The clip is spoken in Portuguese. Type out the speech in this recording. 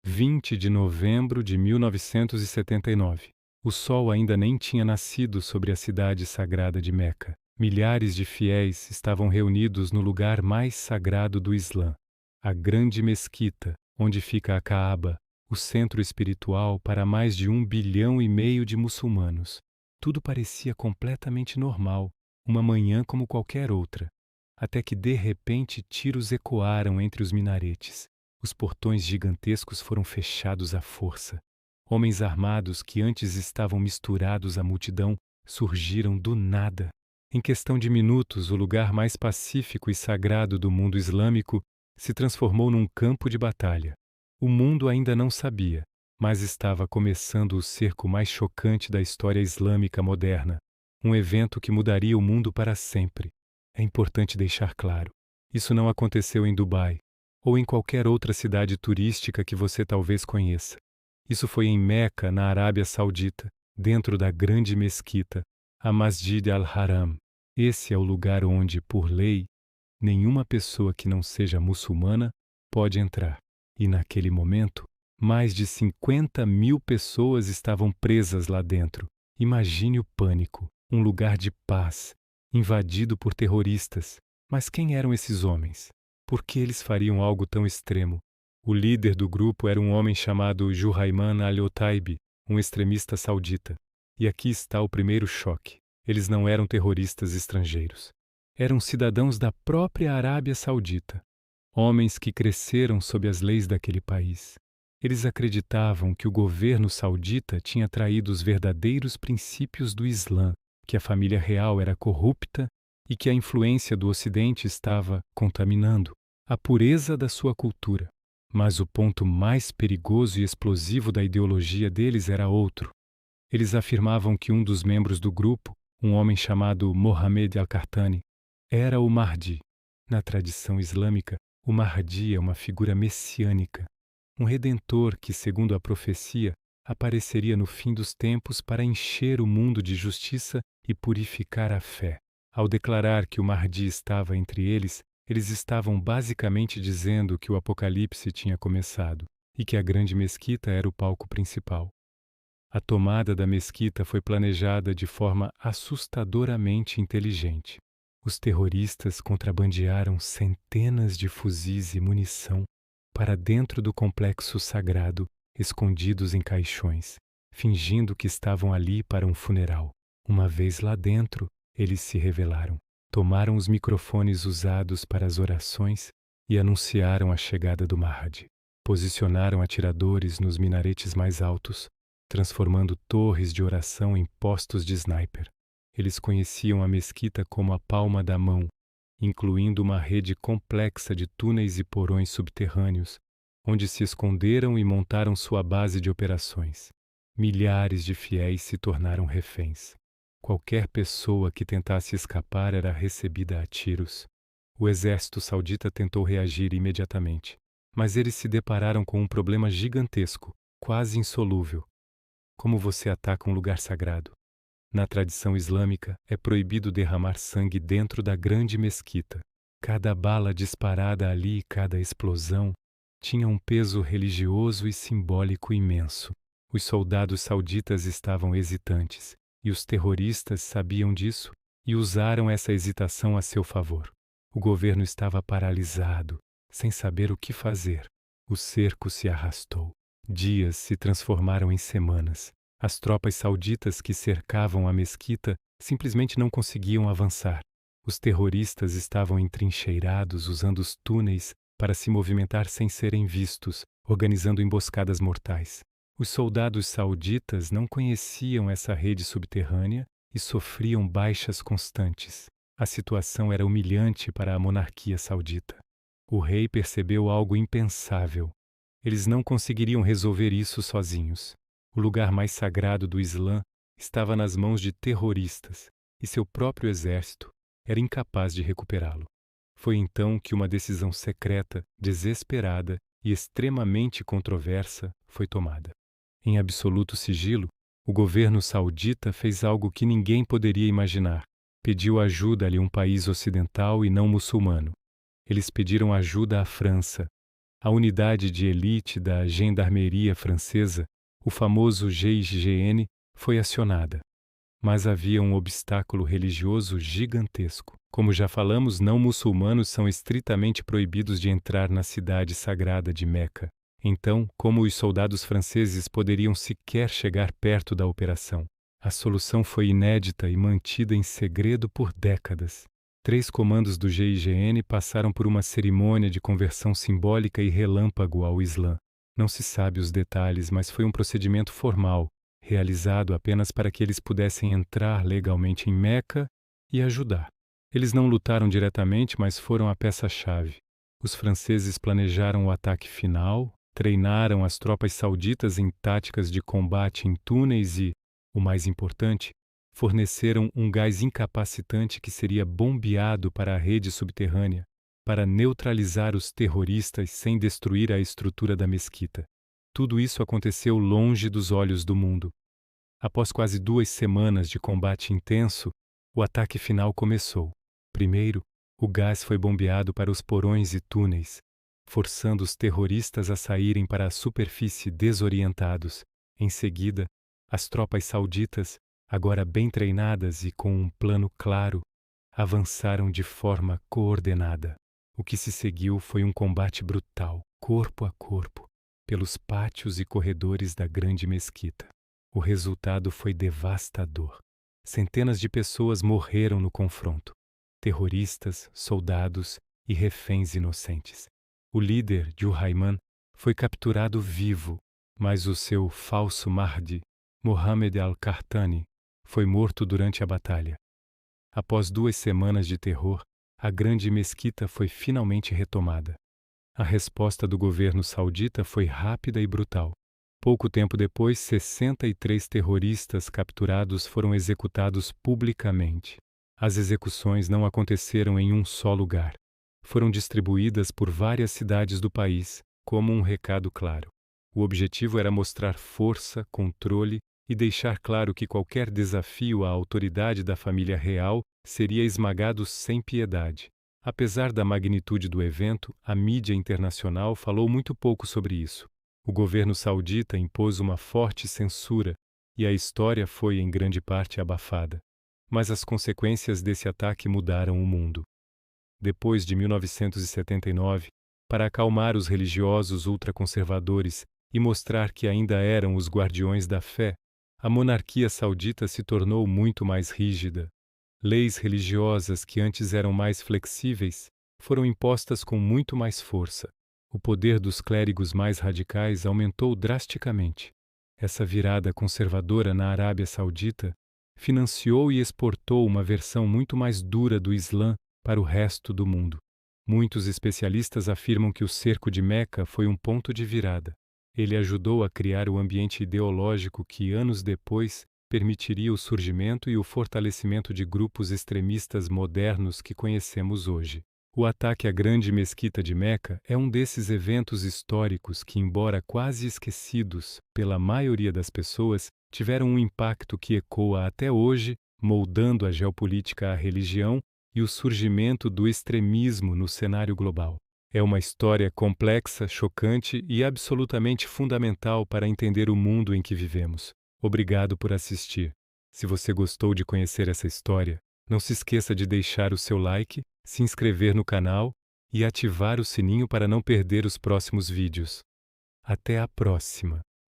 20 de novembro de 1979. O sol ainda nem tinha nascido sobre a cidade sagrada de Meca. Milhares de fiéis estavam reunidos no lugar mais sagrado do Islã, a grande mesquita, onde fica a Caaba, o centro espiritual para mais de 1,5 bilhão de muçulmanos. Tudo parecia completamente normal, uma manhã como qualquer outra, até que de repente tiros ecoaram entre os minaretes. Os portões gigantescos foram fechados à força. Homens armados que antes estavam misturados à multidão surgiram do nada. Em questão de minutos, o lugar mais pacífico e sagrado do mundo islâmico se transformou num campo de batalha. O mundo ainda não sabia, mas estava começando o cerco mais chocante da história islâmica moderna, um evento que mudaria o mundo para sempre. É importante deixar claro, isso não aconteceu em Dubai, ou em qualquer outra cidade turística que você talvez conheça. Isso foi em Meca, na Arábia Saudita, dentro da grande mesquita, a Masjid al-Haram. Esse é o lugar onde, por lei, nenhuma pessoa que não seja muçulmana pode entrar. E naquele momento, mais de 50.000 pessoas estavam presas lá dentro. Imagine o pânico, um lugar de paz, invadido por terroristas. Mas quem eram esses homens? Por que eles fariam algo tão extremo? O líder do grupo era um homem chamado Juhayman al-Otaibi, um extremista saudita. E aqui está o primeiro choque. Eles não eram terroristas estrangeiros. Eram cidadãos da própria Arábia Saudita. Homens que cresceram sob as leis daquele país. Eles acreditavam que o governo saudita tinha traído os verdadeiros princípios do Islã, que a família real era corrupta e que a influência do Ocidente estava contaminando a pureza da sua cultura. Mas o ponto mais perigoso e explosivo da ideologia deles era outro. Eles afirmavam que um dos membros do grupo, um homem chamado Mohammed al-Qahtani, era o Mahdi. Na tradição islâmica, o Mahdi é uma figura messiânica, um redentor que, segundo a profecia, apareceria no fim dos tempos para encher o mundo de justiça e purificar a fé. Ao declarar que o Mahdi estava entre eles, eles estavam basicamente dizendo que o Apocalipse tinha começado e que a grande mesquita era o palco principal. A tomada da mesquita foi planejada de forma assustadoramente inteligente. Os terroristas contrabandearam centenas de fuzis e munição para dentro do complexo sagrado, escondidos em caixões, fingindo que estavam ali para um funeral. Uma vez lá dentro, eles se rebelaram. Tomaram os microfones usados para as orações e anunciaram a chegada do Mahdi. Posicionaram atiradores nos minaretes mais altos, transformando torres de oração em postos de sniper. Eles conheciam a mesquita como a palma da mão, incluindo uma rede complexa de túneis e porões subterrâneos, onde se esconderam e montaram sua base de operações. Milhares de fiéis se tornaram reféns. Qualquer pessoa que tentasse escapar era recebida a tiros. O exército saudita tentou reagir imediatamente, mas eles se depararam com um problema gigantesco, quase insolúvel. Como você ataca um lugar sagrado? Na tradição islâmica, é proibido derramar sangue dentro da grande mesquita. Cada bala disparada ali, cada explosão, tinha um peso religioso e simbólico imenso. Os soldados sauditas estavam hesitantes, e os terroristas sabiam disso e usaram essa hesitação a seu favor. O governo estava paralisado, sem saber o que fazer. O cerco se arrastou. Dias se transformaram em semanas. As tropas sauditas que cercavam a mesquita simplesmente não conseguiam avançar. Os terroristas estavam entrincheirados usando os túneis para se movimentar sem serem vistos, organizando emboscadas mortais. Os soldados sauditas não conheciam essa rede subterrânea e sofriam baixas constantes. A situação era humilhante para a monarquia saudita. O rei percebeu algo impensável. Eles não conseguiriam resolver isso sozinhos. O lugar mais sagrado do Islã estava nas mãos de terroristas e seu próprio exército era incapaz de recuperá-lo. Foi então que uma decisão secreta, desesperada e extremamente controversa foi tomada. Em absoluto sigilo, o governo saudita fez algo que ninguém poderia imaginar. Pediu ajuda a um país ocidental e não muçulmano. Eles pediram ajuda à França, A unidade de elite da gendarmeria francesa, o famoso GIGN, foi acionada. Mas havia um obstáculo religioso gigantesco. Como já falamos, não muçulmanos são estritamente proibidos de entrar na cidade sagrada de Meca. Então, como os soldados franceses poderiam sequer chegar perto da operação? A solução foi inédita e mantida em segredo por décadas. 3 comandos do GIGN passaram por uma cerimônia de conversão simbólica e relâmpago ao Islã. Não se sabe os detalhes, mas foi um procedimento formal, realizado apenas para que eles pudessem entrar legalmente em Meca e ajudar. Eles não lutaram diretamente, mas foram a peça-chave. Os franceses planejaram o ataque final, treinaram as tropas sauditas em táticas de combate em túneis e, o mais importante, forneceram um gás incapacitante que seria bombeado para a rede subterrânea, para neutralizar os terroristas sem destruir a estrutura da mesquita. Tudo isso aconteceu longe dos olhos do mundo. Após quase 2 semanas de combate intenso, o ataque final começou. Primeiro, o gás foi bombeado para os porões e túneis, forçando os terroristas a saírem para a superfície desorientados. Em seguida, as tropas sauditas, agora bem treinadas e com um plano claro, avançaram de forma coordenada. O que se seguiu foi um combate brutal, corpo a corpo, pelos pátios e corredores da grande mesquita. O resultado foi devastador. Centenas de pessoas morreram no confronto. Terroristas, soldados e reféns inocentes. O líder, Juhayman, foi capturado vivo, mas o seu falso Mahdi, Mohammed al-Qahtani, foi morto durante a batalha. Após 2 semanas de terror, a grande mesquita foi finalmente retomada. A resposta do governo saudita foi rápida e brutal. Pouco tempo depois, 63 terroristas capturados foram executados publicamente. As execuções não aconteceram em um só lugar. Foram distribuídas por várias cidades do país, como um recado claro. O objetivo era mostrar força, controle e deixar claro que qualquer desafio à autoridade da família real seria esmagado sem piedade. Apesar da magnitude do evento, a mídia internacional falou muito pouco sobre isso. O governo saudita impôs uma forte censura e a história foi, em grande parte, abafada. Mas as consequências desse ataque mudaram o mundo. Depois de 1979, para acalmar os religiosos ultraconservadores e mostrar que ainda eram os guardiões da fé, a monarquia saudita se tornou muito mais rígida. Leis religiosas que antes eram mais flexíveis foram impostas com muito mais força. O poder dos clérigos mais radicais aumentou drasticamente. Essa virada conservadora na Arábia Saudita financiou e exportou uma versão muito mais dura do Islã para o resto do mundo. Muitos especialistas afirmam que o cerco de Meca foi um ponto de virada. Ele ajudou a criar o ambiente ideológico que, anos depois, permitiria o surgimento e o fortalecimento de grupos extremistas modernos que conhecemos hoje. O ataque à grande mesquita de Meca é um desses eventos históricos que, embora quase esquecidos pela maioria das pessoas, tiveram um impacto que ecoa até hoje, moldando a geopolítica à religião e o surgimento do extremismo no cenário global. É uma história complexa, chocante e absolutamente fundamental para entender o mundo em que vivemos. Obrigado por assistir. Se você gostou de conhecer essa história, não se esqueça de deixar o seu like, se inscrever no canal e ativar o sininho para não perder os próximos vídeos. Até a próxima!